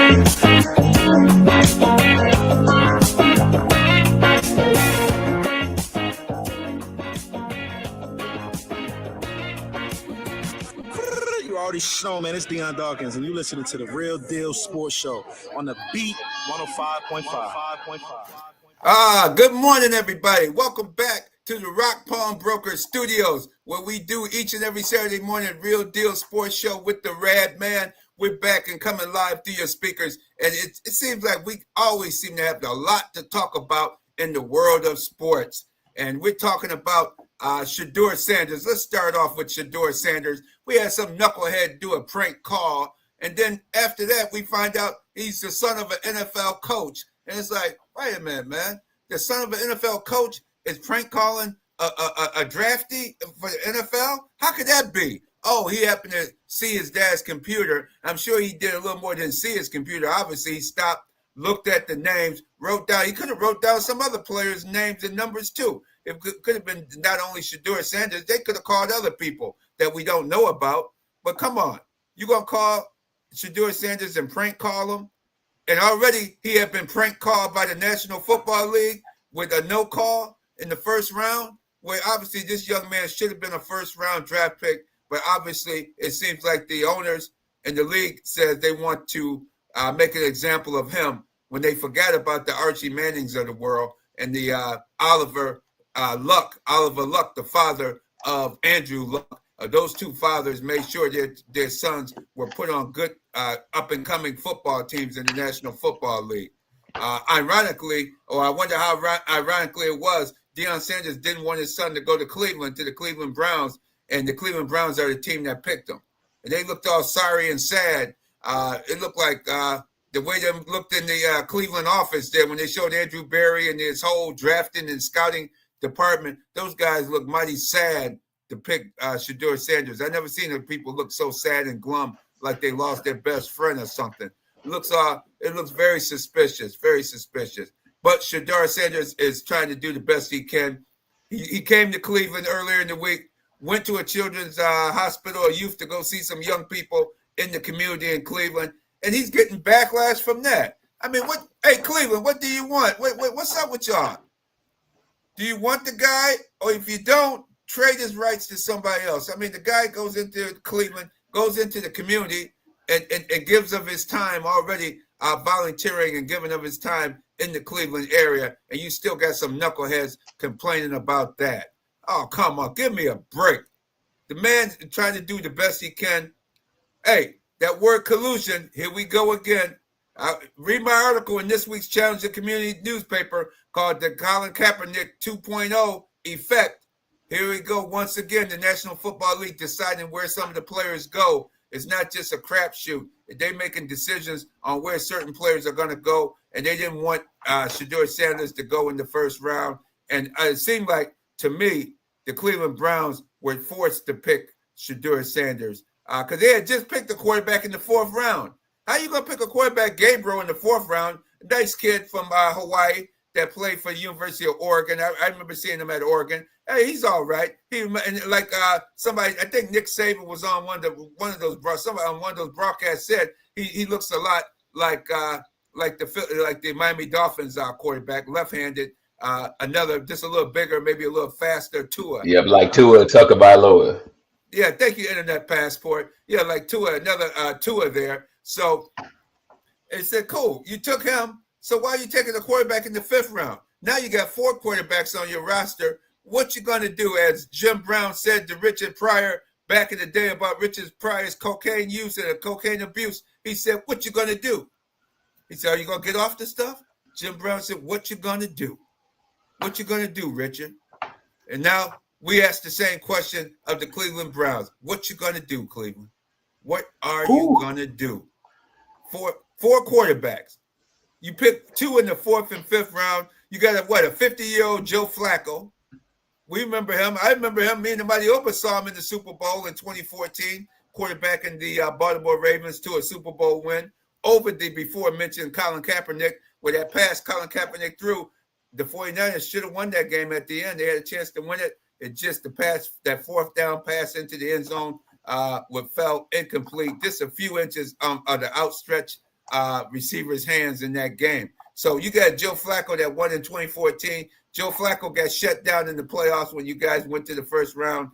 You already know, man. It's Deion Dawkins, and you listening to the Real Deal Sports Show on the Beat 105.5. Good morning, everybody. Welcome back to the Rock Palm Broker Studios, where we do each and every Saturday morning Real Deal Sports Show with the Radman. We're back and coming live through your speakers, and it seems like we always seem to have a lot to talk about in the world of sports. And we're talking about Shedeur Sanders. Let's start off with Shedeur Sanders. We had some knucklehead do a prank call, and then after that, we find out he's the son of an NFL coach. And it's like, wait a minute, man. The son of an NFL coach is prank calling a draftee for the NFL? How could that be? Oh, he happened to see his dad's computer. I'm sure he did a little more than see his computer. Obviously, he stopped, looked at the names, wrote down. He could have wrote down some other players' names and numbers too. It could have been not only Shedeur Sanders. They could have called other people that we don't know about. But come on, you going to call Shedeur Sanders and prank call him? And already he had been prank called by the National Football League with a no call in the first round, where obviously this young man should have been a first-round draft pick. But obviously it seems like the owners and the league says they want to make an example of him when they forgot about the Archie Mannings of the world and the Oliver Luck, the father of Andrew Luck. Those two fathers made sure that their sons were put on good up-and-coming football teams in the National Football League. Ironically, or I wonder how ironically it was, Deion Sanders didn't want his son to go to Cleveland, to the Cleveland Browns, and the Cleveland Browns are the team that picked him. And they looked all sorry and sad. It looked like the way they looked in the Cleveland office there when they showed Andrew Berry and his whole drafting and scouting department, those guys look mighty sad to pick Shedeur Sanders. I never seen people look so sad and glum like they lost their best friend or something. It looks very suspicious, very suspicious. But Shedeur Sanders is trying to do the best he can. He came to Cleveland earlier in the week, went to a children's hospital or youth to go see some young people in the community in Cleveland, and he's getting backlash from that. I mean, hey, Cleveland, what do you want? What's up with y'all? Do you want the guy? Or if you don't, trade his rights to somebody else. I mean, the guy goes into Cleveland, goes into the community, and gives of his time already volunteering and giving of his time in the Cleveland area, and you still got some knuckleheads complaining about that. Oh, come on, give me a break. The man's trying to do the best he can. Hey, that word collusion, here we go again. Read my article in this week's Challenge the Community newspaper called the Colin Kaepernick 2.0 Effect. Here we go once again. The National Football League deciding where some of the players go. It's not just a crapshoot. They're making decisions on where certain players are going to go, and they didn't want Shedeur Sanders to go in the first round. And it seemed like, to me, the Cleveland Browns were forced to pick Shedeur Sanders because they had just picked a quarterback in the fourth round. How you going to pick a quarterback, Gabriel, in the fourth round? A nice kid from Hawaii that played for the University of Oregon. I remember seeing him at Oregon. Hey, he's all right. Somebody, I think Nick Saban was on one of those broadcasts said he looks a lot like the Miami Dolphins quarterback, left-handed. Another just a little bigger, maybe a little faster, Tua. Yeah, like Tua Tagovailoa. Yeah, thank you, Internet Passport. Yeah, like Tua, another Tua there. So it said, cool, you took him. So why are you taking a quarterback in the fifth round? Now you got 4 quarterbacks on your roster. What you going to do? As Jim Brown said to Richard Pryor back in the day about Richard Pryor's cocaine use and cocaine abuse, he said, what you going to do? He said, are you going to get off the stuff? Jim Brown said, what you going to do? What you going to do, Richard? And now we ask the same question of the Cleveland Browns. What you going to do, Cleveland? What are you going to do? 4 quarterbacks. You pick 2 in the 4th and 5th round. You got a 50-year-old Joe Flacco. We remember him. I remember him. Me and Amadiopa saw him in the Super Bowl in 2014, quarterbacking the Baltimore Ravens to a Super Bowl win over the before-mentioned Colin Kaepernick, where that pass Colin Kaepernick threw. The 49ers should have won that game at the end. They had a chance to win it. It just the pass, that 4th down pass into the end zone fell incomplete, just a few inches of the outstretched receivers' hands in that game. So you got Joe Flacco that won in 2014. Joe Flacco got shut down in the playoffs when you guys went to the first round,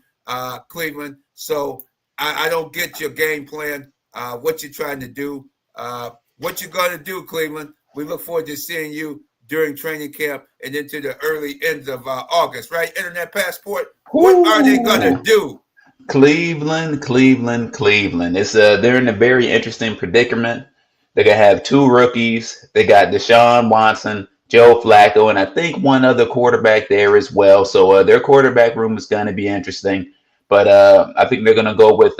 Cleveland. So I don't get your game plan, what you're trying to do, what you're going to do, Cleveland. We look forward to seeing you during training camp and into the early ends of August, right? Internet Passport. What are they going to do? Cleveland. It's they're in a very interesting predicament. They're gonna have two rookies. They got Deshaun Watson, Joe Flacco, and I think one other quarterback there as well. So their quarterback room is gonna be interesting. But I think they're gonna go with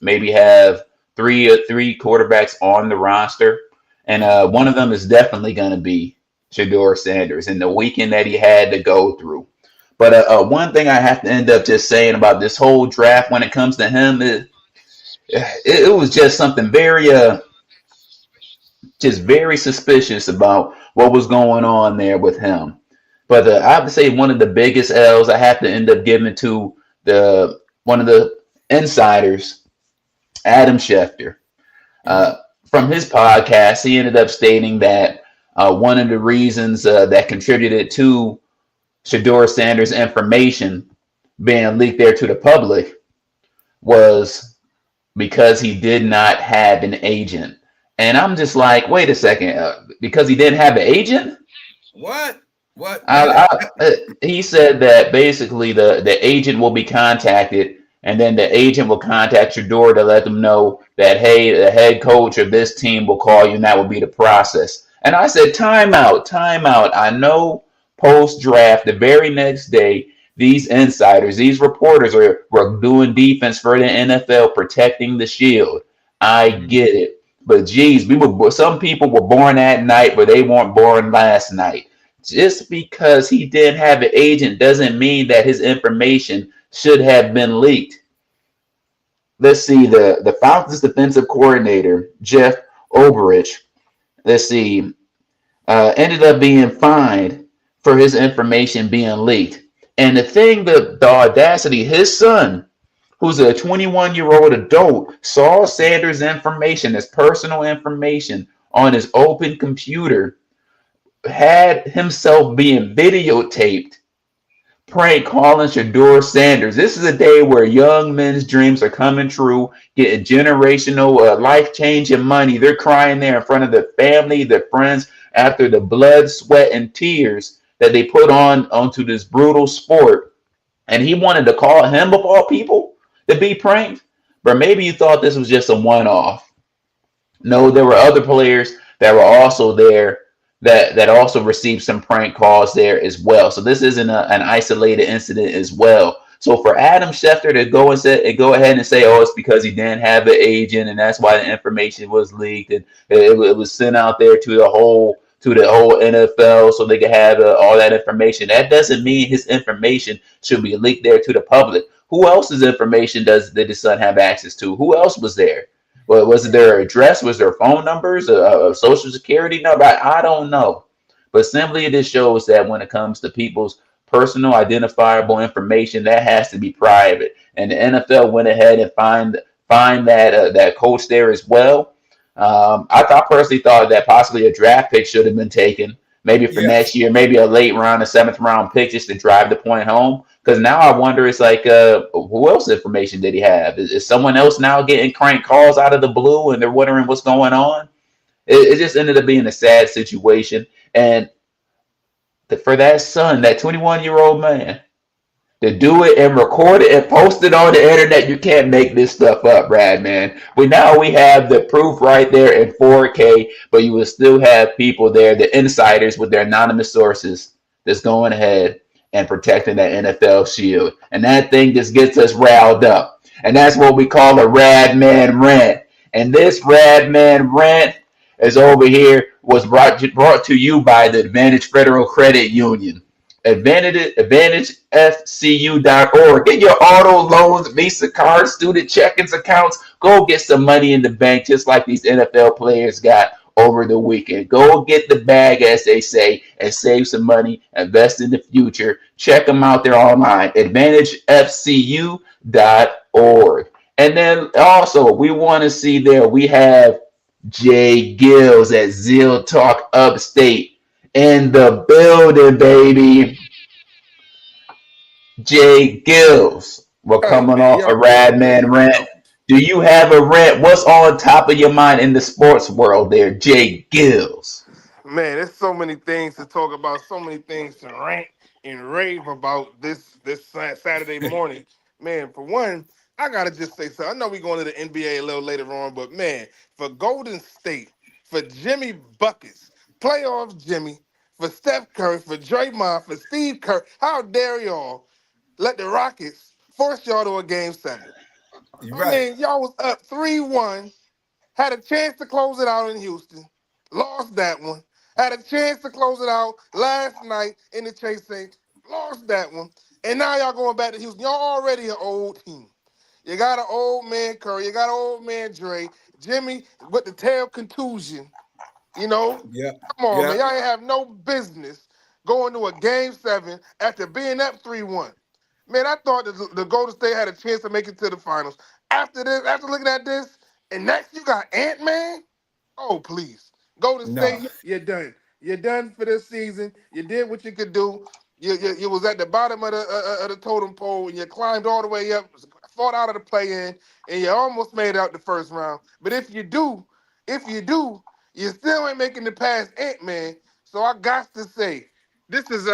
maybe have three quarterbacks on the roster, and one of them is definitely gonna be Shedeur Sanders and the weekend that he had to go through. But one thing I have to end up just saying about this whole draft when it comes to him is it was just something very just very suspicious about what was going on there with him. But I have to say one of the biggest L's I have to end up giving to the one of the insiders, Adam Schefter. From his podcast, he ended up stating that one of the reasons that contributed to Shedeur Sanders' information being leaked there to the public was because he did not have an agent. And I'm just like, wait a second, because he didn't have an agent? What? He said that basically the agent will be contacted, and then the agent will contact Shedeur to let them know that, hey, the head coach of this team will call you, and that will be the process. And I said, time out. I know post-draft, the very next day, these insiders, these reporters were doing defense for the NFL, protecting the shield. I get it. But geez, some people were born that night, but they weren't born last night. Just because he didn't have an agent doesn't mean that his information should have been leaked. Let's see, the Falcons defensive coordinator, Jeff Oberich, ended up being fined for his information being leaked. And the thing, the audacity, his son, who's a 21-year-old adult, saw Sanders' information, his personal information, on his open computer, had himself being videotaped, prank calling Shedeur Sanders. This is a day where young men's dreams are coming true, getting generational, life-changing money. They're crying there in front of their family, their friends, after the blood, sweat, and tears that they put onto this brutal sport. And he wanted to call him, of all people, to be pranked. But maybe you thought this was just a one-off. No, there were other players that were also there that also received some prank calls there as well. So this isn't an isolated incident as well. So for Adam Schefter to go ahead and say, oh, it's because he didn't have an agent and that's why the information was leaked and it was sent out there to the whole NFL so they could have all that information. That doesn't mean his information should be leaked there to the public. Who else's information did his son have access to? Who else was there? Well, was it their address? Was there phone numbers? A social security number? I don't know. But simply it just shows that when it comes to people's personal identifiable information, that has to be private. And the NFL went ahead and fined that coach there as well. I personally thought that possibly a draft pick should have been taken, maybe for next year, maybe a late round, a 7th round pick just to drive the point home. Because now I wonder, it's like, who else information did he have? Is someone else now getting crank calls out of the blue and they're wondering what's going on? It just ended up being a sad situation. And for that son, that 21-year-old man, to do it and record it and post it on the internet, you can't make this stuff up, Radman. We have the proof right there in 4K, but you will still have people there, the insiders with their anonymous sources, that's going ahead and protecting that NFL shield. And that thing just gets us riled up. And that's what we call a Radman rant. And this Radman rant is over here, was brought to you by the Advantage Federal Credit Union. AdvantageFCU.org. Get your auto loans, Visa cards, student checkings accounts. Go get some money in the bank, just like these NFL players got over the weekend. Go get the bag, as they say, and save some money. Invest in the future. Check them out there online. AdvantageFCU.org. And then also, we want to see there, we have J-GILLZ at Zeal Talk Upstate in the building, baby. J-GILLZ. We're Hey coming man, off you a already know, man. Radman rant. Do you have a rant? What's on top of your mind in the sports world there, J-GILLZ? Man, there's so many things to talk about, so many things to rant and rave about this Saturday morning. Man, for one, I gotta just say something. I know we're going to the NBA a little later on, but man, for Golden State, for Jimmy Buckets, playoff Jimmy, for Steph Curry, for Draymond, for Steve Kerr, how dare y'all let the Rockets force y'all to a game 7? You're I right. mean, y'all was up 3-1. Had a chance to close it out in Houston, lost that one. Had a chance to close it out last night in the Chase St. Lost that one. And now y'all going back to Houston. Y'all already an old team. You got an old man Curry. You got an old man Dre. Jimmy with the tail contusion. You know? Yeah. Come on, Yeah. man. Y'all ain't have no business going to a game 7 after being up 3-1. Man, I thought the Golden State had a chance to make it to the finals. After this, after looking at this, and next you got Ant-Man? Oh, please. Golden No. State, you're done. You're done for this season. You did what you could do. You was at the bottom of the totem pole, and you climbed all the way up, fought out of the play-in, and you almost made it out the first round. But if you do, you still ain't making it past Ant-Man. So I got to say, this is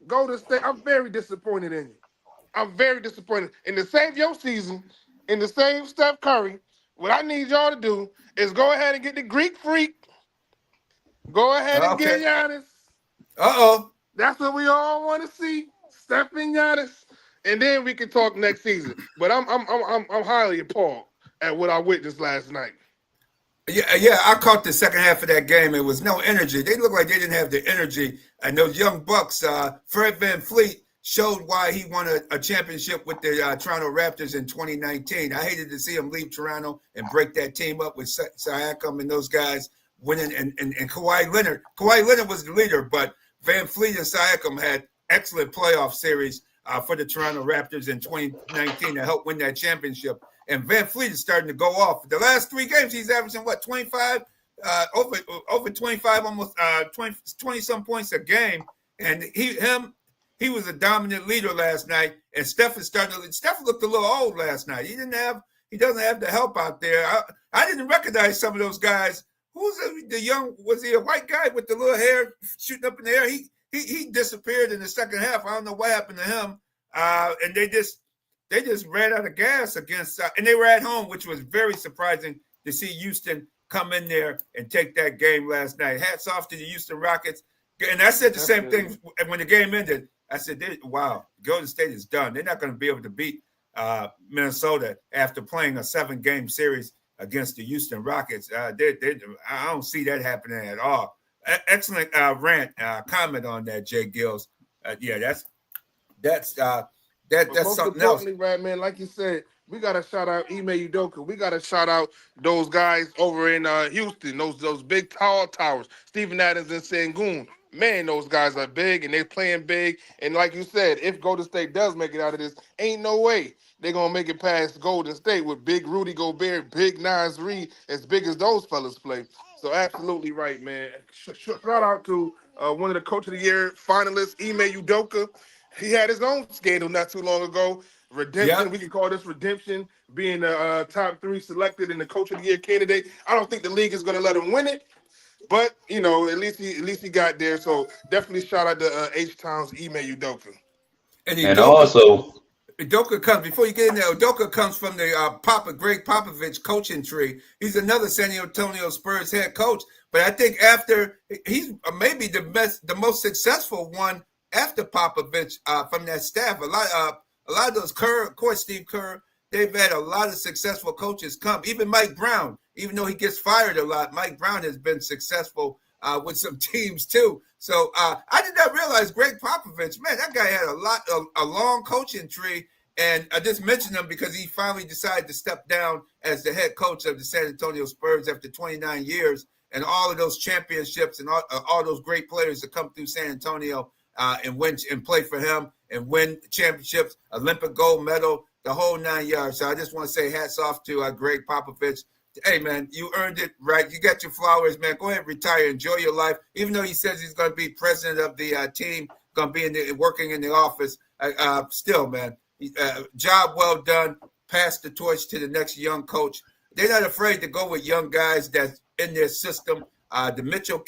Golden State. I'm very disappointed in you. I'm very disappointed. And to save your season, and to save Steph Curry, what I need y'all to do is go ahead and get the Greek Freak. Go ahead and Okay. get Giannis. Uh-oh. That's what we all want to see. Steph and Giannis. And then we can talk next season. But I'm highly appalled at what I witnessed last night. Yeah, I caught the second half of that game. It was no energy. They looked like they didn't have the energy. And those young Bucks, Fred VanVleet showed why he won a championship with the Toronto Raptors in 2019. I hated to see him leave Toronto and break that team up with Siakam and those guys winning. And Kawhi Leonard. Kawhi Leonard was the leader, but VanVleet and Siakam had excellent playoff series for the Toronto Raptors in 2019 to help win that championship. And VanVleet is starting to go off. The last 3 games, he's averaging, 25? Over 25, almost 20-some points a game. And he was a dominant leader last night. And Steph looked a little old last night. He doesn't have the help out there. I didn't recognize some of those guys. Was he a white guy with the little hair shooting up in the air? He disappeared in the second half. I don't know what happened to him. And they just ran out of gas against, and they were at home, which was very surprising to see Houston come in there and take that game last night. Hats off to the Houston Rockets. And I said the same thing when the game ended. I said, wow, Golden State is done. They're not going to be able to beat Minnesota after playing a 7-game series against the Houston Rockets. I don't see that happening at all. Excellent comment on that, J-GILLZ. Yeah, that's Most something else. importantly, right, man, like you said, we got to shout out Ime Udoka. We got to shout out those guys over in Houston, those big tall towers, Steven Adams and Sengun. Man, those guys are big, and they're playing big. And like you said, if Golden State does make it out of this, ain't no way they're going to make it past Golden State with big Rudy Gobert, big Nas Reed, as big as those fellas play. So absolutely right, man. Shout out to one of the Coach of the Year finalists, Ime Udoka. He had his own scandal not too long ago. Redemption, Yep. we can call this redemption, being the top 3 selected in the Coach of the Year candidate. I don't think the league is going to let him win it, but at least he got there. So definitely shout out to H-Town's Ime Udoka. And And also, Udoka comes, before you get in there, Udoka comes from the Greg Popovich coaching tree. He's another San Antonio Spurs head coach. But I think after, he's maybe the most successful one after Popovich from that staff. A lot of those of course, Steve Kerr, they've had a lot of successful coaches come. Even Mike Brown, even though he gets fired a lot, Mike Brown has been successful with some teams too. So I did not realize Greg Popovich, man, that guy had a long coaching tree. And I just mentioned him because he finally decided to step down as the head coach of the San Antonio Spurs after 29 years. And all of those championships and all those great players that come through San Antonio and win and play for him and win championships, Olympic gold medal, the whole 9 yards. So I just want to say hats off to Greg Popovich Hey, man, you earned it, right? You got your flowers, man. Go ahead, retire, enjoy your life. Even though he says he's going to be president of the team, going to be working in the office, still, man, job well done. Pass the torch to the next young coach. They're not afraid to go with young guys that's in their system. The Mitchell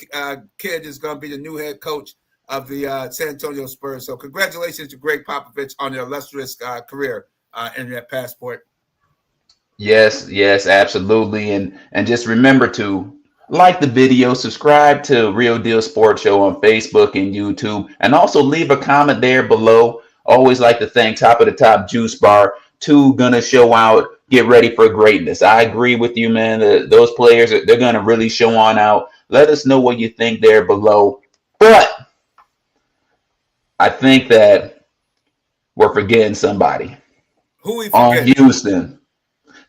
kid is going to be the new head coach of the San Antonio Spurs. So congratulations to Greg Popovich on their illustrious career in that passport. Yes, yes, absolutely. And just remember to like the video, subscribe to Real Deal Sports Show on Facebook and YouTube, and also leave a comment there below. Always like to thank Top of the Top Juice Bar. Two gonna show out. Get ready for greatness. I agree with you, man. Those players, they're gonna really show on out. Let us know what you think there below. But I think that we're forgetting somebody Who we on forgetting? Houston.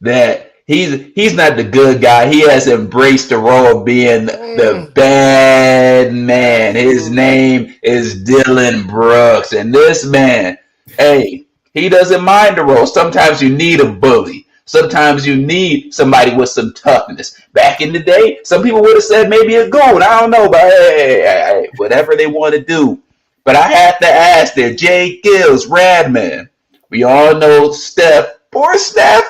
That he's not the good guy. He has embraced the role of being the bad man. His Absolutely. name is Dylan Brooks, and this man, hey, he doesn't mind the role. Sometimes you need a bully. Sometimes you need somebody with some toughness. Back in the day, some people would have said maybe a goon. I don't know, but hey, whatever they want to do. But I have to ask there, J-GILLZ, Radman. We all know Steph. Poor Steph.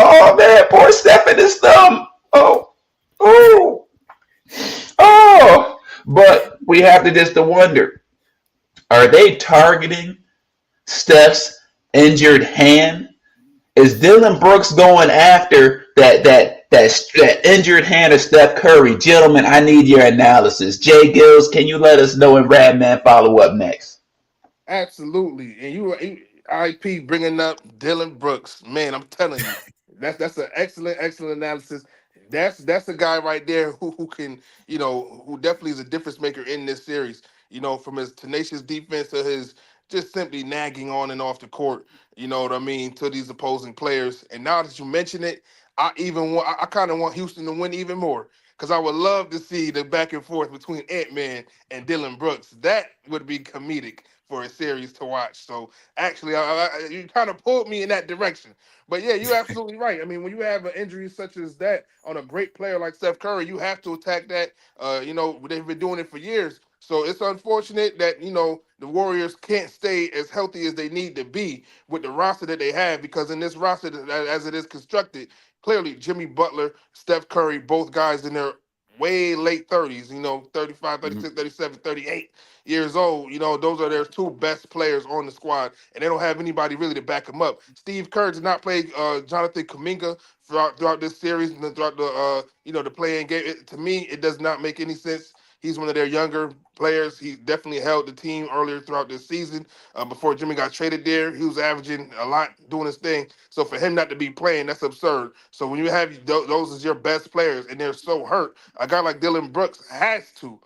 Oh man, poor Steph in his thumb. Oh, oh, oh. But we have to just wonder: are they targeting Steph's injured hand? Is Dylan Brooks going after that injured hand of Steph Curry? Gentlemen, I need your analysis. J-GILLZ, can you let us know? And Radman follow up next. Absolutely. And you IP bringing up Dylan Brooks. Man, I'm telling you, that's an excellent analysis. That's a guy right there who can, who definitely is a difference maker in this series. From his tenacious defense to his just simply nagging on and off the court, you know what I mean, to these opposing players. And now that you mention it, I kind of want Houston to win even more. Because I would love to see the back and forth between Ant-Man and Dylan Brooks. That would be comedic for a series to watch. So actually, you kind of pulled me in that direction. But yeah, you're absolutely right. I mean, when you have an injury such as that on a great player like Steph Curry, you have to attack that. They've been doing it for years. So it's unfortunate that the Warriors can't stay as healthy as they need to be with the roster that they have, because in this roster as it is constructed, clearly Jimmy Butler, Steph Curry, both guys in their way late 30s, 35, Mhm. 36, 37, 38 years old. Those are their two best players on the squad, and they don't have anybody really to back them up. Steve Kerr did not play Jonathan Kuminga throughout this series and throughout the playing game. To me, it does not make any sense. He's one of their younger players. He definitely held the team earlier throughout this season. Before Jimmy got traded there, he was averaging a lot, doing his thing. So for him not to be playing, that's absurd. So when you have those as your best players and they're so hurt, a guy like Dylan Brooks has to,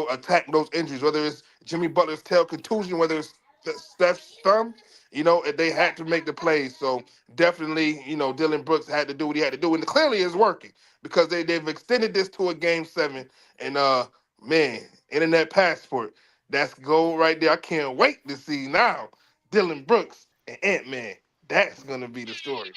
attack those injuries, whether it's Jimmy Butler's tail contusion, whether it's Steph's thumb. They had to make the plays. So definitely, Dylan Brooks had to do what he had to do, and clearly it's working because they've extended this to a game 7. And man, internet passport, that's gold right there. I can't wait to see now Dylan Brooks and Ant-Man. That's gonna be the story.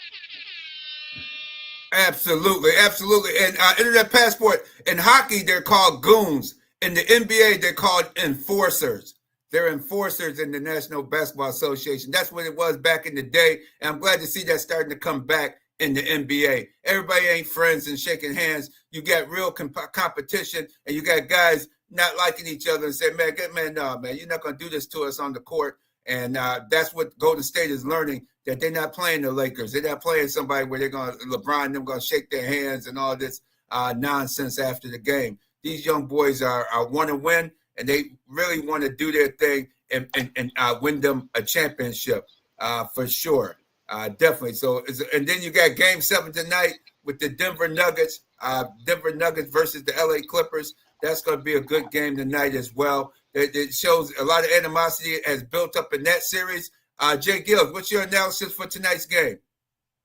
Absolutely, absolutely. And internet passport in hockey, they're called goons. In the NBA, they're called enforcers. They're enforcers in the National Basketball Association. That's what it was back in the day. And I'm glad to see that starting to come back in the NBA. Everybody ain't friends and shaking hands. You got real competition, and you got guys not liking each other and say, man, no, man, you're not going to do this to us on the court. And that's what Golden State is learning, that they're not playing the Lakers. They're not playing somebody where LeBron and them going to shake their hands and all this nonsense after the game. These young boys are want to win, and they really want to do their thing and win them a championship for sure. Definitely. So, and then you got game 7 tonight with the Denver Nuggets. Denver Nuggets versus the LA Clippers. That's going to be a good game tonight as well. It shows a lot of animosity has built up in that series. J-GILLZ, what's your analysis for tonight's game?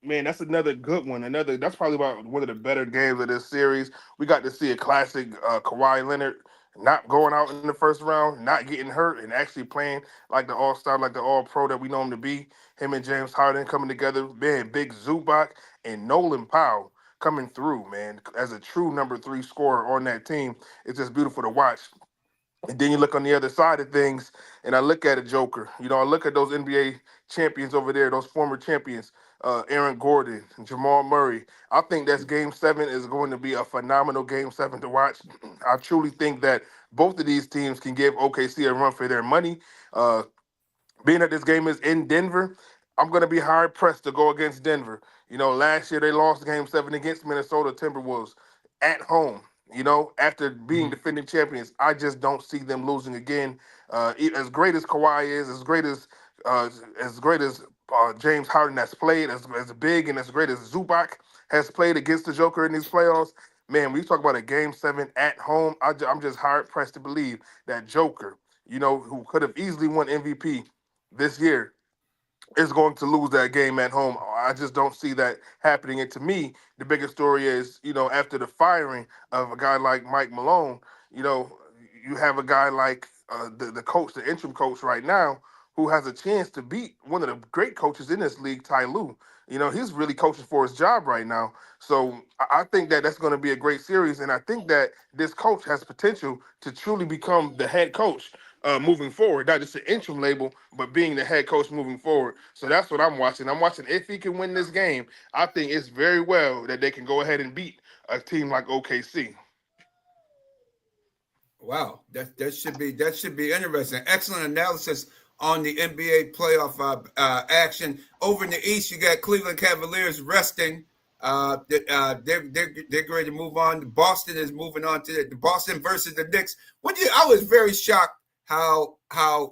Man, that's another good one. That's probably about one of the better games of this series. We got to see a classic Kawhi Leonard not going out in the first round, not getting hurt, and actually playing like the all star, like the all pro that we know him to be. Him and James Harden coming together. Man, Big Zubac and Nolan Powell. coming through, man, as a true number 3 scorer on that team. It's just beautiful to watch. And then you look on the other side of things, and I look at a Joker. I look at those NBA champions over there, those former champions, Aaron Gordon, Jamal Murray. I think that's Game 7 is going to be a phenomenal Game 7 to watch. I truly think that both of these teams can give OKC a run for their money. Being that this game is in Denver, I'm going to be hard pressed to go against Denver. Last year they lost Game 7 against Minnesota Timberwolves at home. After being defending champions, I just don't see them losing again. As great as Kawhi is, as great as James Harden has played, as big and as great as Zubac has played against the Joker in these playoffs, man, we talk about a Game 7 at home. I'm just hard pressed to believe that Joker, who could have easily won MVP this year, is going to lose that game at home. I just don't see that happening. And to me, the biggest story is, after the firing of a guy like Mike Malone, you have a guy like the coach, the interim coach right now, who has a chance to beat one of the great coaches in this league, Ty Lue. He's really coaching for his job right now. So I think that that's going to be a great series. And I think that this coach has potential to truly become the head coach moving forward, not just an interim label, but being the head coach moving forward. So that's what I'm watching. I'm watching if he can win this game. I think it's very well that they can go ahead and beat a team like OKC. Wow, that should be interesting. Excellent analysis on the NBA playoff action. Over in the East, you got Cleveland Cavaliers resting. They're ready to move on. Boston is moving on to the Boston versus the Knicks. I was very shocked how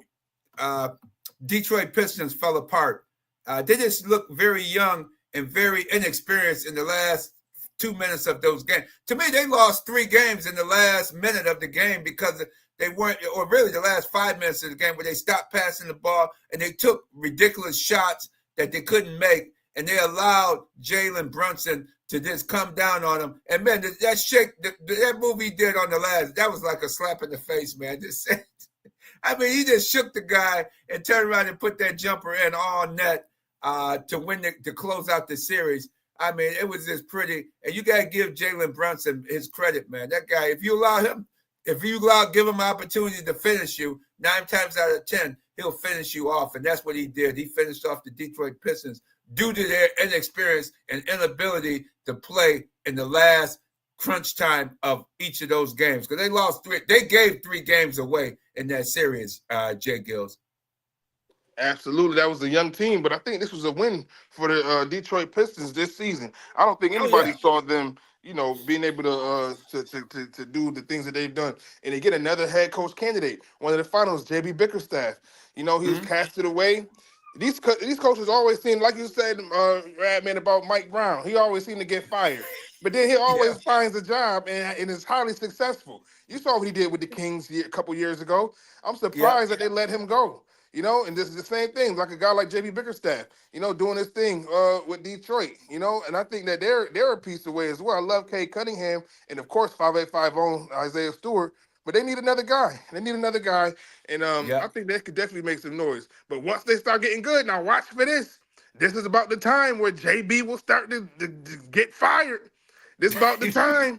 Detroit Pistons fell apart. They just look very young and very inexperienced in the last 2 minutes of those games. To me, they lost 3 games in the last minute of the game because they weren't, or really the last 5 minutes of the game, where they stopped passing the ball and they took ridiculous shots that they couldn't make, and they allowed Jalen Brunson to just come down on them. And man, that move he did on the last, that was like a slap in the face, man. He just shook the guy and turned around and put that jumper in all net to close out the series. It was just pretty. And you got to give Jalen Brunson his credit, man. That guy, if you give him an opportunity to finish you, 9 times out of 10, he'll finish you off. And that's what he did. He finished off the Detroit Pistons due to their inexperience and inability to play in the last crunch time of each of those games. Because they lost 3. They gave 3 games away in that series, J-GILLZ. Absolutely. That was a young team, but I think this was a win for the Detroit Pistons this season. I don't think anybody saw them, being able to do the things that they've done. And they get another head coach candidate, one of the finals, J.B. Bickerstaff. He was casted away. These coaches always seem, like you said, Radman, about Mike Brown. He always seemed to get fired. But then he always finds a job and is highly successful. You saw what he did with the Kings a couple years ago. I'm surprised that they let him go. And this is the same thing, like a guy like J.B. Bickerstaff, doing his thing with Detroit, and I think that they're a piece away as well. I love Kay Cunningham and, of course, 5850 Isaiah Stewart, but they need another guy. And I think they could definitely make some noise. But once they start getting good, now watch for this. This is about the time where JB will start to get fired. This is about the time.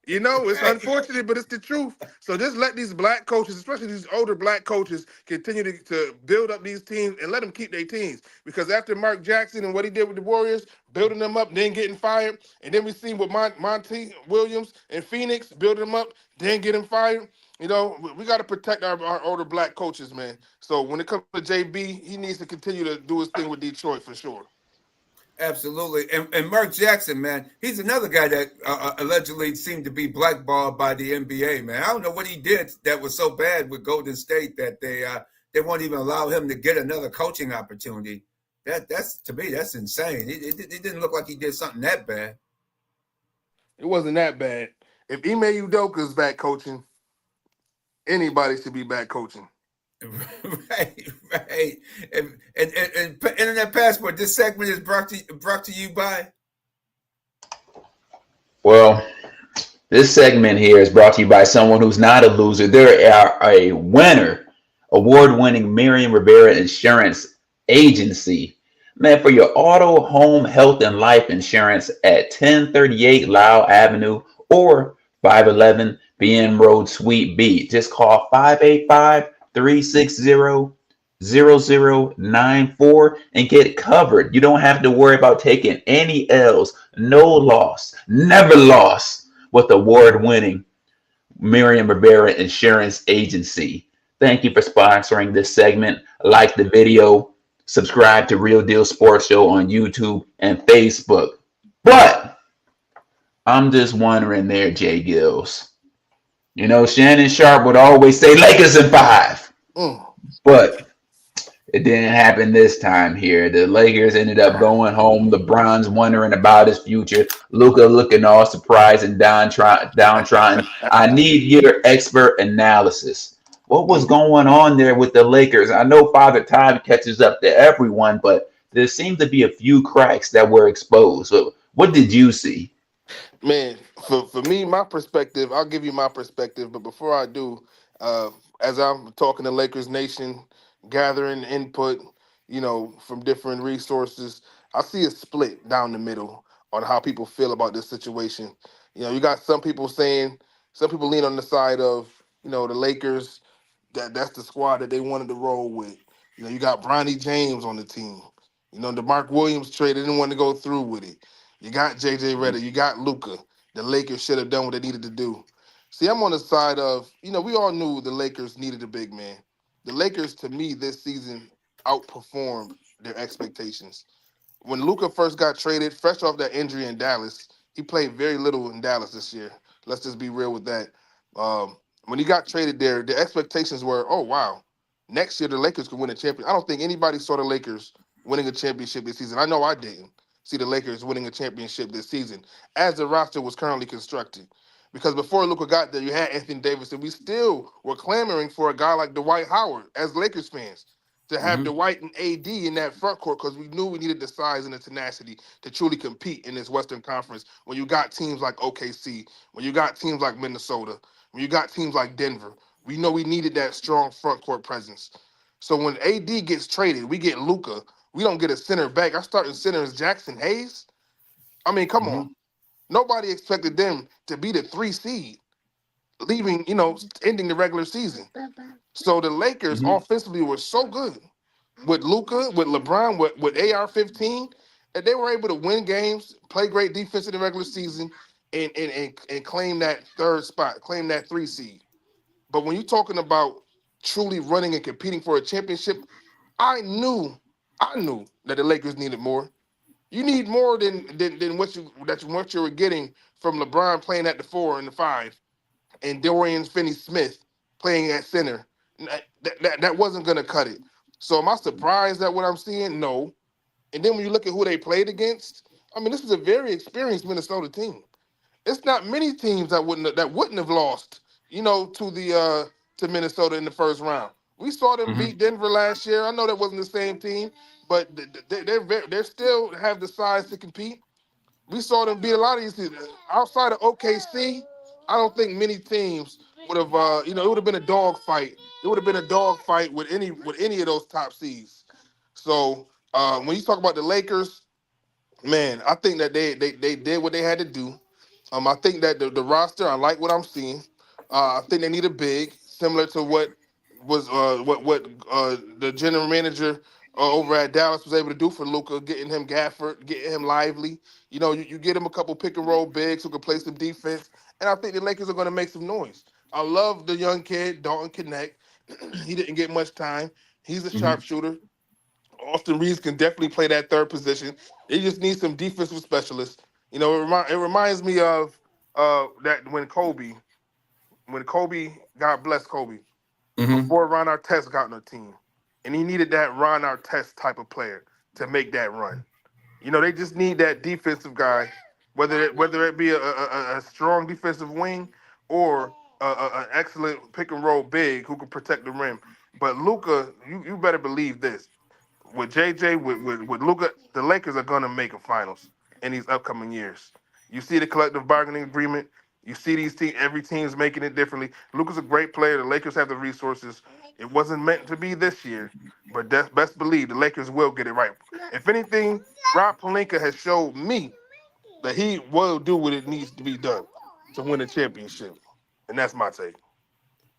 It's unfortunate, but it's the truth. So just let these black coaches, especially these older black coaches, continue to build up these teams and let them keep their teams. Because after Mark Jackson and what he did with the Warriors, building them up, then getting fired, and then we see with Monty Williams and Phoenix, building them up, then getting fired. We got to protect our older black coaches, man. So when it comes to JB, he needs to continue to do his thing with Detroit for sure. Absolutely. And Mark Jackson, man, he's another guy that allegedly seemed to be blackballed by the NBA, man. I don't know what he did that was so bad with Golden State that they won't even allow him to get another coaching opportunity. That's to me, that's insane. It didn't look like he did something that bad. It wasn't that bad. If Ime Udoka's back coaching, anybody should be back coaching. Right. And Internet Passport, this segment is brought to you by. Well, this segment here is brought to you by someone who's not a loser. They are a winner, award-winning Miriam Rivera Insurance Agency. Man, for your auto, home, health, and life insurance at 1038 Lyle Avenue or 511 BN Road, Suite B. Just call 585-360-0094 and get covered. You don't have to worry about taking any L's. No loss. Never lost with award-winning Miriam Rivera Insurance Agency. Thank you for sponsoring this segment. Like the video, subscribe to Real Deal Sports Show on YouTube and Facebook. But I'm just wondering there, J-GILLZ. You know, Shannon Sharp would always say Lakers in 5. Mm. But it didn't happen this time here. The Lakers ended up going home. LeBron's wondering about his future. Luka looking all surprised and downtrodden. I need your expert analysis. What was going on there with the Lakers? I know Father Time catches up to everyone, but there seemed to be a few cracks that were exposed. So what did you see? Man, for me, my perspective, I'll give you my perspective. But before I do, uh, as I'm talking to Lakers Nation, gathering input, from different resources, I see a split down the middle on how people feel about this situation. You got some people lean on the side of, the Lakers, that's the squad that they wanted to roll with. You got Bronny James on the team. The Mark Williams trade, they didn't want to go through with it. You got JJ Redick. You got Luka. The Lakers should have done what they needed to do. See, I'm on the side of, we all knew the Lakers needed a big man. The Lakers, to me, this season outperformed their expectations. When Luka first got traded, fresh off that injury in Dallas, he played very little in Dallas this year. Let's just be real with that. When he got traded there, the expectations were, oh, wow, next year the Lakers could win a championship. I don't think anybody saw the Lakers winning a championship this season. I know I didn't see the Lakers winning a championship this season as the roster was currently constructed. Because before Luka got there, you had Anthony Davis, and we still were clamoring for a guy like Dwight Howard as Lakers fans to have Mm-hmm. Dwight and AD in that front court because we knew we needed the size and the tenacity to truly compete in this Western Conference when you got teams like OKC, when you got teams like Minnesota, when you got teams like Denver. We know we needed that strong front court presence. So when AD gets traded, we get Luka. We don't get a center back. Our starting center is Jackson Hayes. I mean, come Mm-hmm. on. Nobody expected them to be the 3 seed, leaving, ending the regular season. So the Lakers Mm-hmm. offensively were so good with Luka, with LeBron, with AR-15, that they were able to win games, play great defense in the regular season, and claim that third spot, claim that 3 seed. But when you're talking about truly running and competing for a championship, I knew, I knew that the Lakers needed more. You need more than what you were getting from LeBron playing at the 4 and the 5, and Dorian Finney-Smith playing at center. That wasn't gonna cut it. So am I surprised at what I'm seeing? No. And then when you look at who they played against, I mean, this is a very experienced Minnesota team. It's not many teams that wouldn't have lost, to Minnesota in the first round. We saw them Mm-hmm. beat Denver last year. I know that wasn't the same team, but they still have the size to compete. We saw them beat a lot of these teams. Outside of OKC, I don't think many teams would have. It would have been a dog fight. It would have been a dog fight with any of those top seeds. So when you talk about the Lakers, man, I think that they did what they had to do. I think that the roster, I like what I'm seeing. I think they need a big, similar to what the general manager over at Dallas was able to do for Luka, getting him Gafford, getting him Lively. You get him a couple pick and roll bigs who can play some defense, and I think the Lakers are going to make some noise. I love the young kid, Dalton Connect. He didn't get much time. He's a Mm-hmm. sharpshooter. Austin Reeves can definitely play that third position. They just need some defensive specialists. It reminds me of that when Kobe, God bless Kobe, Mm-hmm. before Ron Artest got on the team, and he needed that Ron Artest type of player to make that run. They just need that defensive guy, whether it be a strong defensive wing or an excellent pick and roll big who can protect the rim. But Luka, you better believe this: with JJ, with Luka, the Lakers are gonna make a finals in these upcoming years. You see the collective bargaining agreement. You see these teams, every team's making it differently. Luka's a great player. The Lakers have the resources. It wasn't meant to be this year, but that's best believe the Lakers will get it right. If anything, Rob Pelinka has showed me that he will do what it needs to be done to win a championship, and that's my take.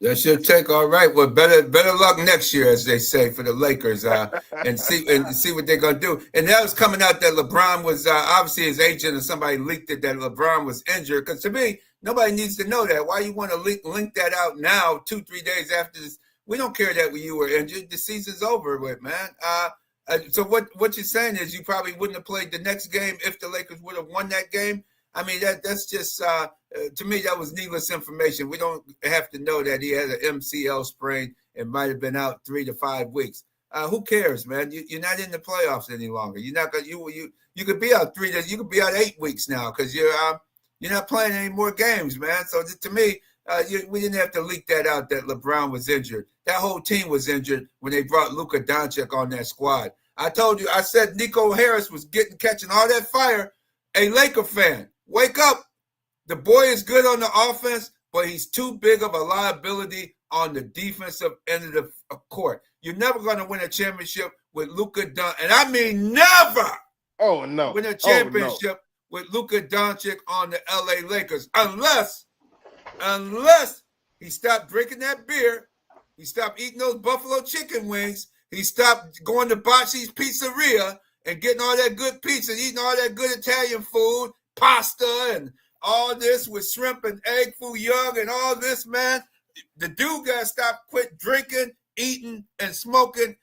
That's your take. All right. Well, better luck next year, as they say, for the Lakers, and see what they're gonna do. And that was coming out that LeBron was obviously his agent or somebody leaked it that LeBron was injured. Because to me, nobody needs to know that. Why you want to link that out now, 2-3 days after this? We don't care that you were injured. The season's over with, man. So what you're saying is you probably wouldn't have played the next game if the Lakers would have won that game. I mean, that's just, to me, that was needless information. We don't have to know that he had an MCL sprain and might have been out 3 to 5 weeks. Who cares, man? You're not in the playoffs any longer. You're not gonna, you could be out 3 days. You could be out 8 weeks now because you're not playing any more games, man. So to me, we didn't have to leak that out that LeBron was injured. That whole team was injured when they brought Luka Doncic on that squad. I told you, I said Nico Harris was catching all that fire. A Laker fan, wake up. The boy is good on the offense, but he's too big of a liability on the defensive end of the court. You're never going to win a championship with Luka Doncic. And I mean never win a championship with Luka Doncic on the LA Lakers unless he stopped drinking that beer, he stopped eating those buffalo chicken wings, he stopped going to Bocce's Pizzeria and getting all that good pizza, eating all that good Italian food, pasta and all this with shrimp and egg foo young and all this, man. The dude got to stop, quit drinking, eating, and smoking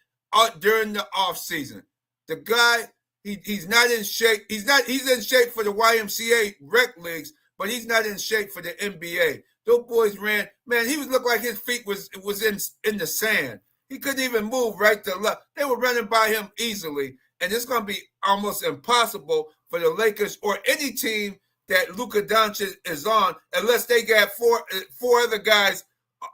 during the off season. The guy, he's not in shape. He's in shape for the YMCA rec leagues, but he's not in shape for the NBA. Those boys ran, man, he looked like his feet was in the sand. He couldn't even move right to left. They were running by him easily, and it's going to be almost impossible for the Lakers or any team that Luka Doncic is on unless they got four other guys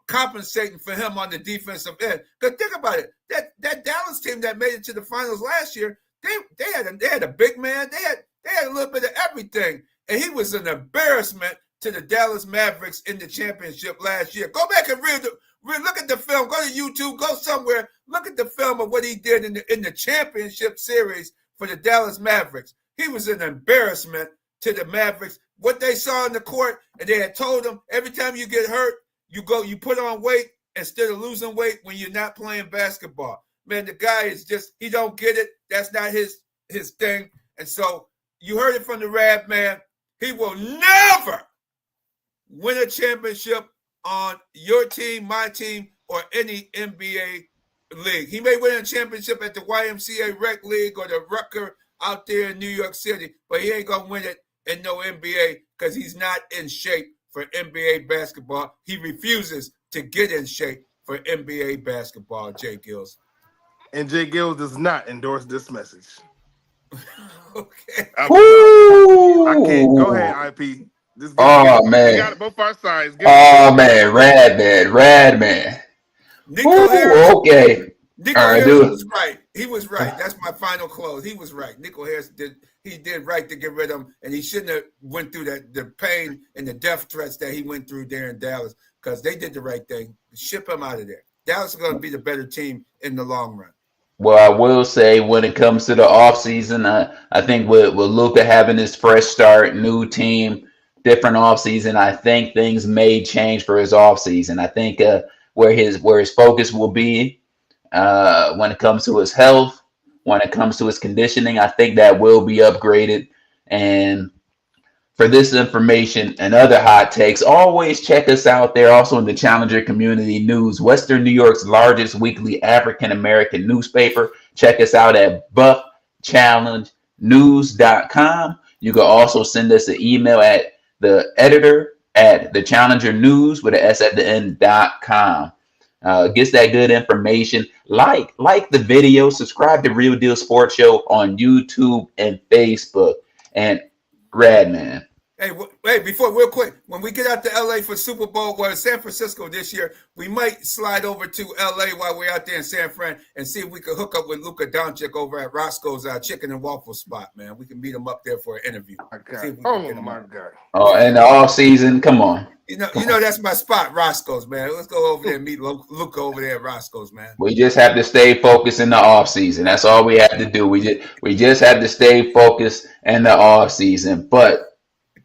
compensating for him on the defensive end. Because think about it, that Dallas team that made it to the finals last year, they had a big man, they had a little bit of everything, and he was an embarrassment to the Dallas Mavericks in the championship last year. Go back and look at the film. Go to YouTube. Go somewhere. Look at the film of what he did in the championship series for the Dallas Mavericks. He was an embarrassment to the Mavericks. What they saw in the court, and they had told him every time you get hurt, you put on weight instead of losing weight when you're not playing basketball. Man, the guy is just, he don't get it. That's not his thing. And so you heard it from the Radman. He will never win a championship on your team, my team, or any NBA league. He may win a championship at the YMCA Rec League or the Rucker out there in New York City, but he ain't going to win it in no NBA because he's not in shape for NBA basketball. He refuses to get in shape for NBA basketball, J-GILLZ. And J-GILLZ does not endorse this message. Okay. I can't. Go ahead, IP. Man. We got it both our sides. Man, Radman. Nico Harris. Okay. Nico Harris was right. He was right. That's my final close. He was right. Nico Harris did right to get rid of him, and he shouldn't have went through the pain and the death threats that he went through there in Dallas because they did the right thing. Ship him out of there. Dallas is going to be the better team in the long run. Well, I will say when it comes to the offseason, I think with Luka having his fresh start, new team, different offseason, I think things may change for his offseason. I think where his focus will be when it comes to his health, when it comes to his conditioning, I think that will be upgraded. And for this information and other hot takes, always check us out there also in the Challenger Community News, Western New York's largest weekly African-American newspaper. Check us out at buckchallengenews.com. You can also send us an email at the editor at the Challenger News with an S at the end.com. Gets that good information. Like the video, subscribe to Real Deal Sports Show on YouTube and Facebook. And Radman, Hey, before real quick, when we get out to LA for Super Bowl, well, San Francisco this year, we might slide over to LA while we're out there in San Fran and see if we can hook up with Luka Doncic over at Roscoe's Chicken and Waffle spot, man. We can meet him up there for an interview. See if we can get him up. God. Oh, in the off season, come on. You know that's my spot, Roscoe's, man. Let's go over there and meet Luka over there at Roscoe's, man. We just have to stay focused in the off season. That's all we have to do. We just have to stay focused in the off season. But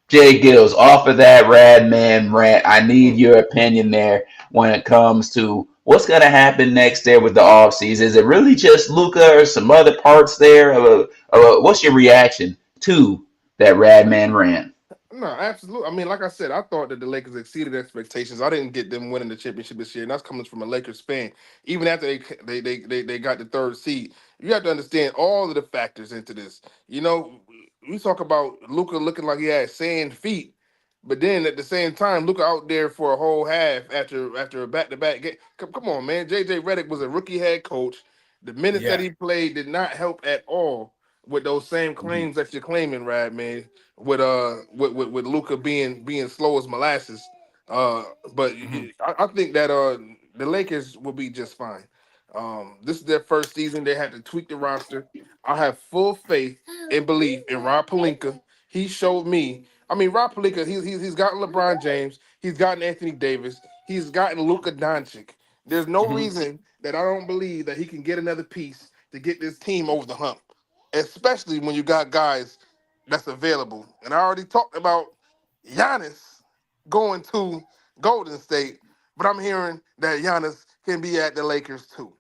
J-GILLZ, off of that Radman rant, I need your opinion there when it comes to what's going to happen next there with the offseason. Is it really just Luka or some other parts there? What's your reaction to that Radman rant? No, absolutely. I mean, like I said, I thought that the Lakers exceeded expectations. I didn't get them winning the championship this year, and that's coming from a Lakers fan. Even after they got the third seed, you have to understand all of the factors into this. You know, we talk about Luka looking like he had sand feet, but then at the same time, Luka out there for a whole half after a back-to-back game. Come on, man. J.J. Redick was a rookie head coach. The minutes that he played did not help at all with those same claims that you're claiming, Radman, with Luka being slow as molasses. But I think that the Lakers will be just fine. This is their first season. They had to tweak the roster. I have full faith and belief in Rob Pelinka. He showed me. I mean, Rob Pelinka, he's gotten LeBron James. He's gotten Anthony Davis. He's gotten Luka Doncic. There's no reason that I don't believe that he can get another piece to get this team over the hump, especially when you got guys that's available. And I already talked about Giannis going to Golden State, but I'm hearing that Giannis can be at the Lakers too.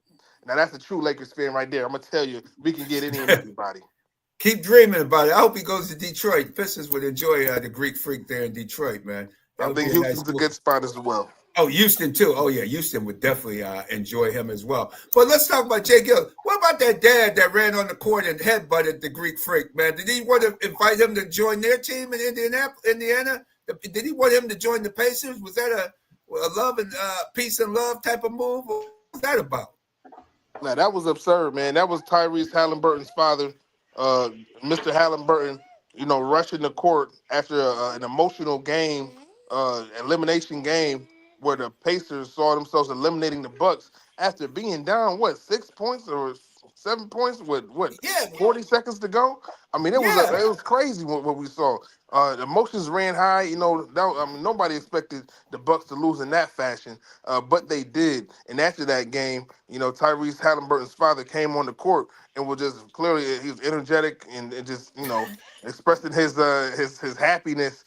Now, that's a true Lakers fan right there. I'm going to tell you, we can get any and everybody. Keep dreaming about it. I hope he goes to Detroit. Pistons would enjoy the Greek Freak there in Detroit, man. I think Houston's a good spot as well. Oh, Houston, too. Oh, yeah, Houston would definitely enjoy him as well. But let's talk about J-GILLZ. What about that dad that ran on the court and headbutted the Greek Freak, man? Did he want to invite him to join their team in Indiana? Did he want him to join the Pacers? Was that a love and peace and love type of move? What was that about? Now, that was absurd, man. That was Tyrese Halliburton's father, Mr. Halliburton, rushing the court after an emotional game, elimination game, where the Pacers saw themselves eliminating the Bucks after being down, 6 points or 7 points with 40 seconds to go? I mean, it was crazy what we saw. The emotions ran high. Nobody expected the Bucks to lose in that fashion, but they did. And after that game, Tyrese Halliburton's father came on the court and was just clearly he was energetic and just expressing his happiness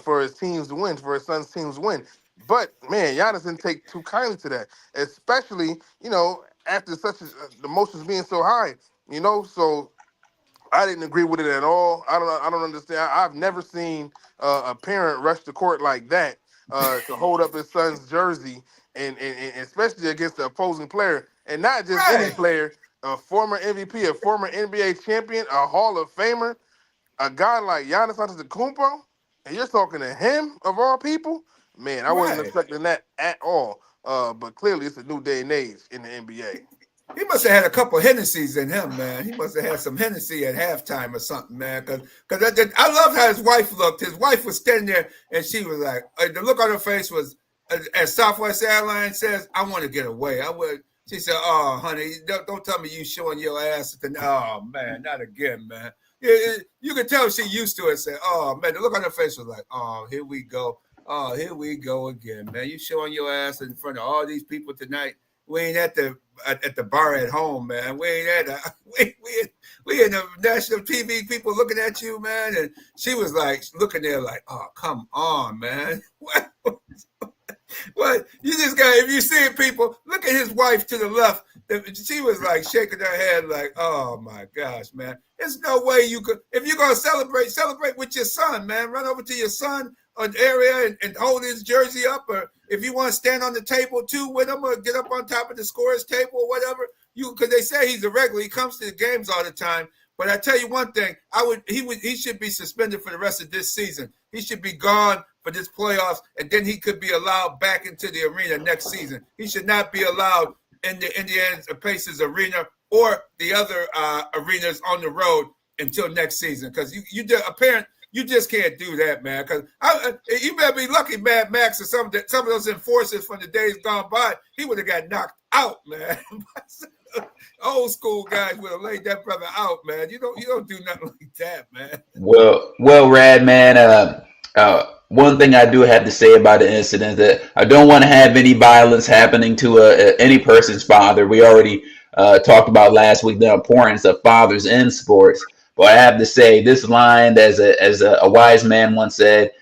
for his teams to win, for his son's teams to win. But man, Giannis didn't take too kindly to that, especially after the emotions being so high. So I didn't agree with it at all. I don't understand. I've never seen a parent rush the court like that to hold up his son's jersey, and especially against the opposing player, and not just any player, a former MVP, a former NBA champion, a Hall of Famer, a guy like Giannis Antetokounmpo, and you're talking to him of all people. Man, I wasn't expecting that at all. But clearly, it's a new day and age in the NBA. He must have had a couple of Hennessy's in him, man. He must have had some Hennessy at halftime or something, man. Because I love how his wife looked. His wife was standing there, and she was like, the look on her face was, as Southwest Airlines says, I want to get away. She said, oh, honey, don't tell me you showing your ass. Oh, man, not again, man. You could tell she used to it. Say, oh, man, the look on her face was like, oh, here we go. Oh, here we go again, man. You showing your ass in front of all these people tonight. We ain't at the bar at home, man. We ain't we in the national TV people looking at you, man. And she was like looking there like, oh, come on, man. What? You just got, if you see people, look at his wife to the left. She was like shaking her head like, oh my gosh, man. There's no way you could, if you're gonna celebrate with your son, man. Run over to your son an area and hold his jersey up, or if you want to stand on the table too with him, or get up on top of the scorer's table or whatever, because they say he's a regular. He comes to the games all the time. But I tell you one thing, he should be suspended for the rest of this season. He should be gone for this playoffs, and then he could be allowed back into the arena next season. He should not be allowed in the Indiana Pacers arena or the other arenas on the road until next season, because you a parent. You just can't do that, man. Because you better be lucky, Mad Max, or some of those enforcers from the days gone by. He would have got knocked out, man. Old school guys would have laid that brother out, man. You don't do nothing like that, man. Well, Radman. One thing I do have to say about the incident that I don't want to have any violence happening to any person's father. We already talked about last week the importance of fathers in sports. But I have to say this line, as a wise man once said,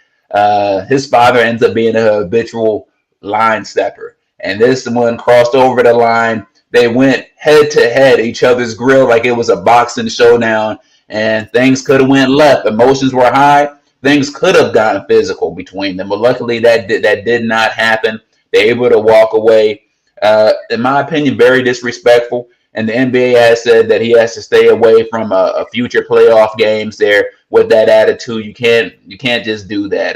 his father ends up being a habitual line stepper, and this one crossed over the line. They went head to head, each other's grill like it was a boxing showdown, and things could have went left. Emotions were high. Things could have gotten physical between them, but luckily that did not happen. They're able to walk away. In my opinion, very disrespectful. And the NBA has said that he has to stay away from a future playoff games there with that attitude. You can't just do that.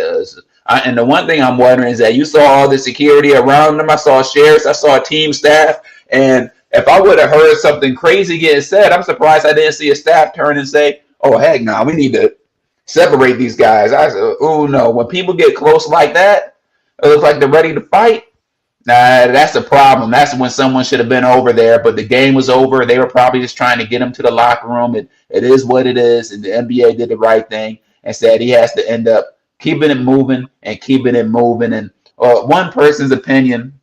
And the one thing I'm wondering is that you saw all the security around them. I saw sheriffs. I saw team staff. And if I would have heard something crazy getting said, I'm surprised I didn't see a staff turn and say, "Oh, heck no, we need to separate these guys." I said, "Oh no!" When people get close like that, it looks like they're ready to fight. Nah, that's a problem. That's when someone should have been over there, but the game was over. They were probably just trying to get him to the locker room. It is what it is, and the NBA did the right thing and said he has to end up keeping it moving and keeping it moving. And one person's opinion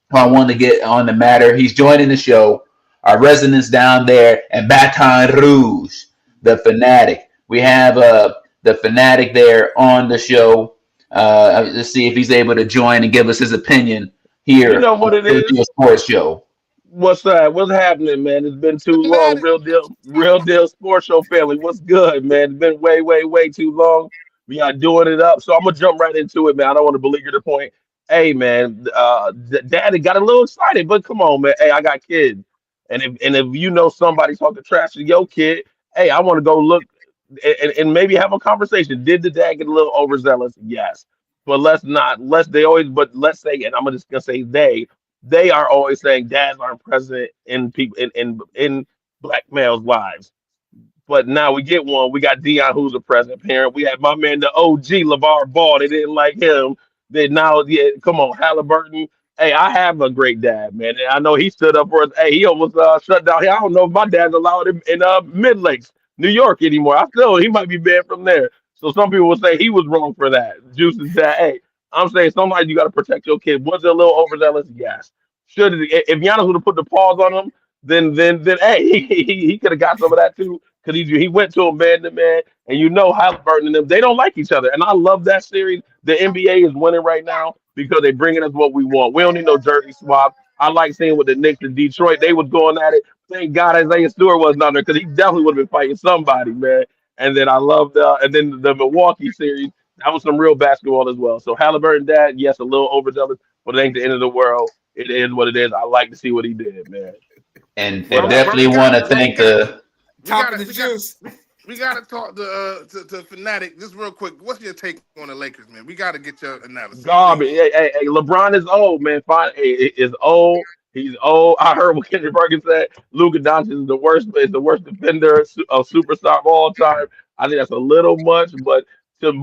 who I want to get on the matter, he's joining the show, our residents down there in Baton Rouge, the Fanatic. We have the Fanatic there on the show. Let's see if he's able to join and give us his opinion here. You know what it is? The sports show. What's happening, man? It's been too long. Real deal sports show family. What's good, man? It's been way too long. We are doing it up. So I'm gonna jump right into it, man. I don't want to belabor the point. Hey, man, Daddy got a little excited, but come on, man. Hey, I got kids, and if you know somebody talking trash to your kid, hey, I want to go look and maybe have a conversation. Did the dad get a little overzealous? Yes. But let's say, and I'm just gonna say they are always saying dads aren't present in people in black males' lives. But now we get one. We got Dion, who's a present parent. We have my man, the OG LeVar Ball. They didn't like him. They now, yeah, come on, Halliburton. Hey, I have a great dad, man. And I know he stood up for us. Hey, he almost shut down. I don't know if my dad's allowed him in Mid Lakes, New York anymore. He might be banned from there. So some people will say he was wrong for that. Juice is that. Hey, I'm saying sometimes you got to protect your kid. Was it a little overzealous? Yes. If Giannis would have put the pause on him, then hey, he could have got some of that too. Because he went to him man to man, and you know Halliburton and them, they don't like each other. And I love that series. The NBA is winning right now because they're bringing us what we want. We don't need no jersey swap. I like seeing with the Knicks in Detroit, they was going at it. Thank God Isaiah Stewart wasn't on there because he definitely would have been fighting somebody, man. And then I loved and then the Milwaukee series, that was some real basketball as well. So Halliburton, dad, yes, a little overzealous, but it ain't the end of the world. It is what it is. I like to see what he did, man. And definitely want to thank the top of the juice. We gotta talk to Fanatic just real quick. What's your take on the Lakers, man? We gotta get your analysis. Garbage. Hey, LeBron is old, man. Fine, is old. He's old. I heard what Kendrick Perkins said. Luka Doncic is the worst defender of superstar of all time. I think that's a little much, but to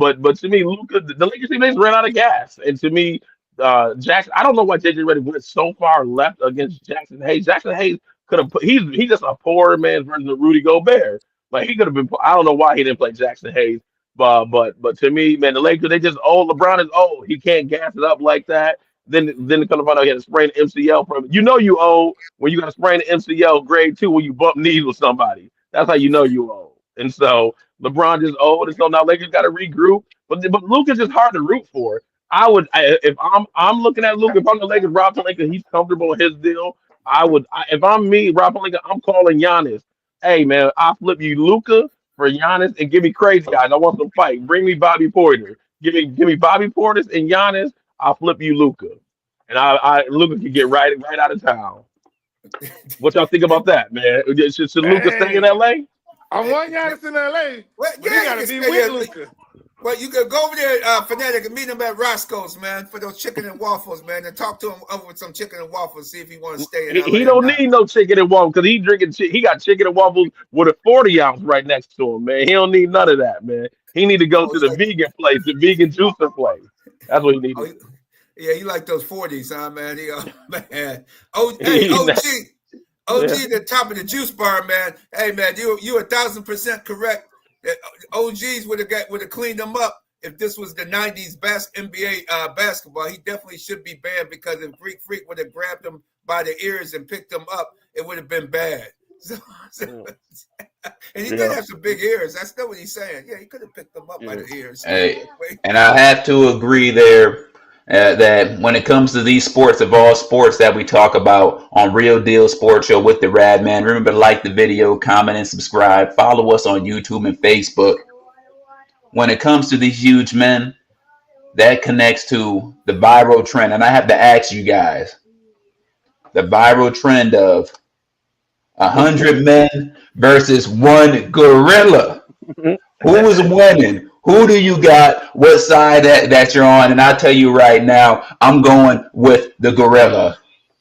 me, Luka, the Lakers team just ran out of gas. And to me, Jackson, I don't know why JJ Redick went so far left against Jackson Hayes. Jackson Hayes could have put. He's just a poor man's version of Rudy Gobert. Like he could have been. I don't know why he didn't play Jackson Hayes. But to me, man, the Lakers, they just old. LeBron is old. He can't gas it up like that. Then they come to find out he had a sprained MCL from. You know you old when you got a sprained MCL grade 2 when you bump knees with somebody. That's how you know you old. And so LeBron just old, and so now Lakers got to regroup. But Luka's just hard to root for. If I'm looking at Luka, if I'm the Lakers, Rob Pelinka, he's comfortable in his deal. If I'm me, Rob Pelinka, I'm calling Giannis. Hey man, I'll flip you Luka for Giannis and give me crazy guys. I want some fight. Bring me Bobby Porter. Give me Bobby Portis and Giannis. I'll flip you Luka, and Luka can get right out of town. What y'all think about that, man? Should Luka stay in LA? I want Giannis in LA. Well, But he gotta be with Luka. Well, you could go over there, Fanatic, and meet him at Roscoe's, man, for those chicken and waffles, man, and talk to him over with some chicken and waffles, see if he wants to stay in LA. He don't need no chicken and waffles because he got chicken and waffles with a 40 ounce right next to him, man. He don't need none of that, man. He need to go Oh, to the vegan place, the vegan juicer place. That's what he need to oh, do. yeah, you like those 40s, huh, man? Man. Oh, hey, He not- OG, yeah. the top of the juice bar, man. Hey, man, you 1,000% correct. OGs would have cleaned them up if this was the '90s NBA basketball. He definitely should be banned because if Greek Freak would have grabbed him by the ears and picked him up, it would have been bad. And he did have some big ears. That's not what he's saying. Yeah, he could have picked them up by the ears. Hey, and I have to agree there that when it comes to these sports of all sports that we talk about on Real Deal Sports Show with the Radman, remember to like the video, comment, and subscribe. Follow us on YouTube and Facebook. When it comes to these huge men, that connects to the viral trend. And I have to ask you guys, the viral trend of 100 men versus one gorilla. Who is winning? Who do you got? What side that you're on? And I'll tell you right now, I'm going with the gorilla.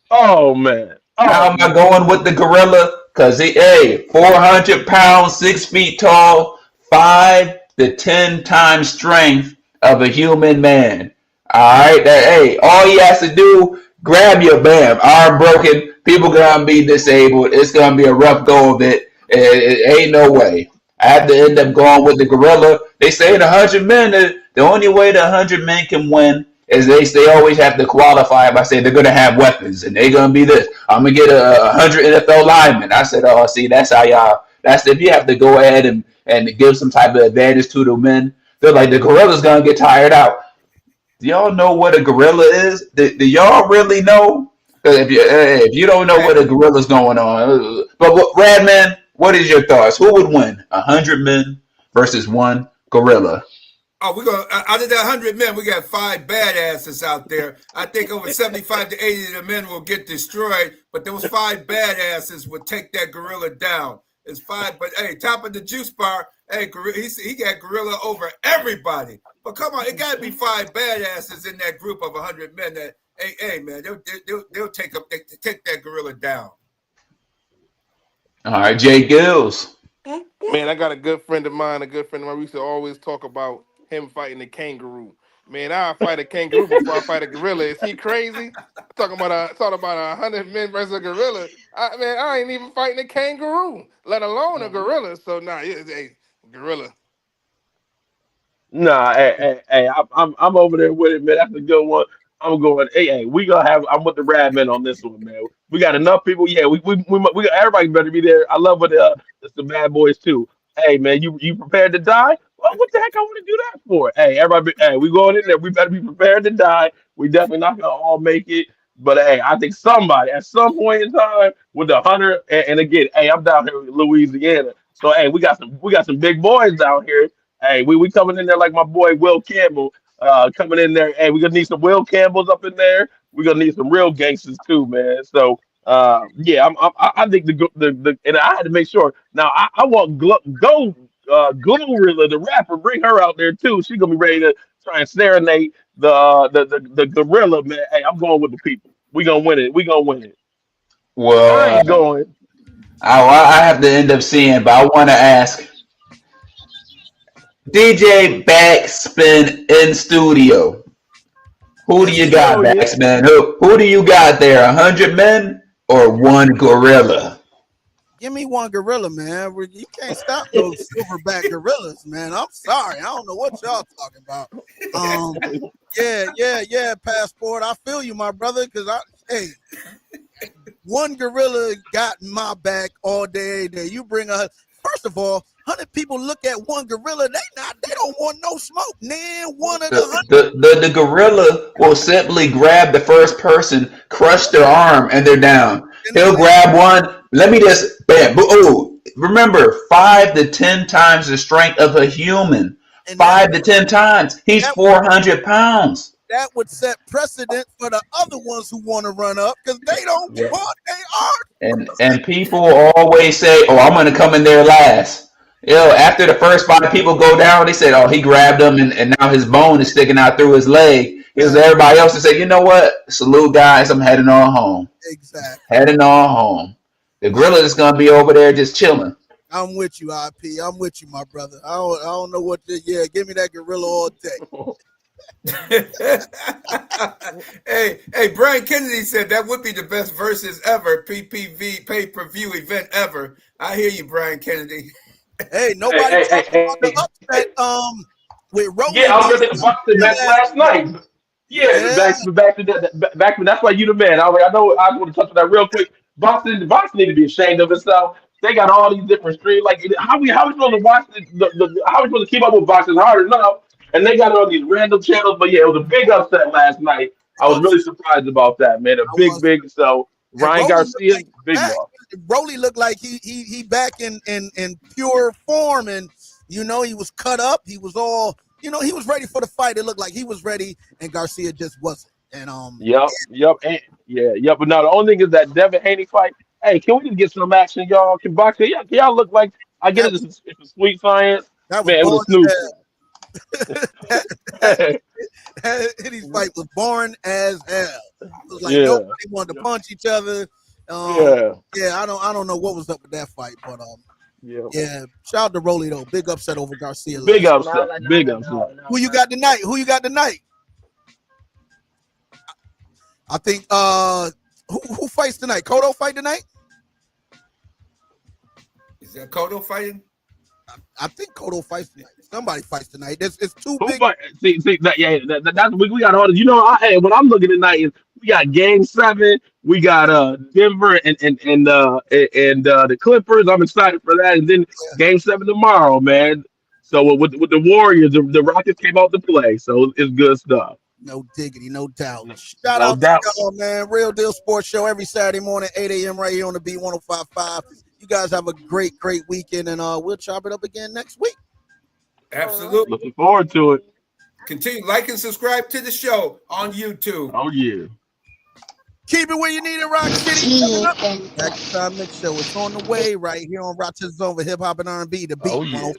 Oh man. How am I going with the gorilla? Because 400 pounds, 6 feet tall, 5 to 10 times strength of a human man. All right, all he has to do, grab your arm broken. People gonna be disabled. It's gonna be a rough go of it. It ain't no way. I have to end up going with the gorilla. They say the 100 men, the only way the 100 men can win is they always have to qualify by saying they're going to have weapons and they're going to be this. I'm going to get 100 NFL linemen. I said, oh, see, that's how y'all, that's if you have to go ahead and give some type of advantage to the men. They're like, the gorilla's going to get tired out. Do y'all know what a gorilla is? Do y'all really know? If you don't know what a gorilla's going on. But Radman, what is your thoughts? Who would win? 100 men versus one gorilla. Oh, we're going to, out of the 100 men, we got 5 badasses out there. I think over 75 to 80 of the men will get destroyed, but those 5 badasses will take that gorilla down. It's 5, but hey, top of the juice bar, hey, he got gorilla over everybody. But come on, it got to be 5 badasses in that group of 100 men that, hey man, they'll take that gorilla down. All right, J-GILLZ. Man, I got a good friend of mine. We used to always talk about him fighting the kangaroo. Man, I'll fight a kangaroo before I fight a gorilla. Is he crazy? Talking about 100 men versus a gorilla. I ain't even fighting a kangaroo, let alone a gorilla. So gorilla. Nah, hey, I'm over there with it, man. That's a good one. I'm going. Hey, we gonna have. I'm with the Radman on this one, man. We got enough people. Yeah, we everybody better be there. I love it. It's the bad boys too. Hey, man, you prepared to die? Well, what the heck I want to do that for? Hey, everybody, we going in there. We better be prepared to die. We definitely not gonna all make it. But hey, I think somebody at some point in time with the hunter, and again, hey, I'm down here in Louisiana, so hey, we got some big boys down here. Hey, we coming in there like my boy Will Campbell coming in there. Hey, we're gonna need some Will Campbells up in there. We're gonna need some real gangsters too, man. So yeah, I think the and I had to make sure. Now I want Glorilla, the rapper, bring her out there too. She's gonna be ready to try and serenade the gorilla, man. Hey, I'm going with the people. We gonna win it. We gonna win it. Well, I ain't going. I have to end up seeing, but I want to ask DJ BacSpin in studio. Who do you got, BacSpin? Who do you got there? 100 men or one gorilla? Give me one gorilla, man. You can't stop those silverback gorillas, man. I'm sorry. I don't know what y'all talking about. Yeah, Passport. I feel you, my brother, because one gorilla got my back all day. You bring first of all, 100 people look at one gorilla. They don't want no smoke. Man, one of the gorilla will simply grab the first person, crush their arm, and they're down. He'll grab one. Let me just bam. Oh, remember, 5 to 10 times the strength of a human. 5 to 10 times. He's 400 pounds. That would set precedent for the other ones who want to run up because they don't want they are. And people always say, "Oh, I'm going to come in there last." After the first 5 people go down, they said, "Oh, he grabbed him, and now his bone is sticking out through his leg." Because everybody else to say, "You know what? Salute, guys. I'm heading on home." Exactly. Heading on home. The gorilla is going to be over there just chilling. I'm with you, IP. I'm with you, my brother. I don't know what to. Yeah, give me that gorilla all day. Hey, Brian Kennedy said that would be the best versus ever, PPV pay-per-view event ever. I hear you, Brian Kennedy. Hey, nobody talked about the upset with Rolly. Yeah, I was going to box the match last night. Yeah, back to that. That's why you the man. I know I want to touch on that real quick. Boxing need to be ashamed of itself. They got all these different streams. Like how we supposed to watch how we supposed to keep up with boxing hard enough? And they got it on these random channels. But yeah, it was a big upset last night. I was really surprised about that, man. A big. So Ryan Garcia, like big loss. Rolly looked like he back in pure form, and you know he was cut up. He was all. You know, he was ready for the fight. It looked like he was ready, and Garcia just wasn't. And Yep. But now the only thing is that Devin Haney fight. Hey, can we just get some action, y'all? Can boxing? Yeah, can y'all look like? I get it. It's a sweet science. That was man. It was Snoop. His fight was boring as hell. It was like nobody wanted to punch each other. I don't know what was up with that fight, but yeah. Shout out to Rolly though. Big upset over Garcia. Big upset. Who you got tonight? I think who fights tonight? Cotto fight tonight? Is that Cotto fighting? I think Cotto fights tonight. Somebody fights tonight. It's two big. That's we got all. You know, when I'm looking tonight is we got Game 7. We got Denver and the Clippers. I'm excited for that. And then Game 7 tomorrow, man. So with the Warriors, the Rockets came out to play. So it's good stuff. No diggity, no doubt. Shout out to y'all, man. Real Deal Sports Show every Saturday morning, 8 a.m. right here on the B105.5. You guys have a great weekend, and we'll chop it up again next week. Absolutely. Looking forward to it. Continue, like and subscribe to the show on YouTube. Oh, yeah. Keep it where you need it, Rock City. Coming up. BacSpin Mix Show. It's on the way right here on Rochester Zone for Hip Hop and R&B, the B105.5.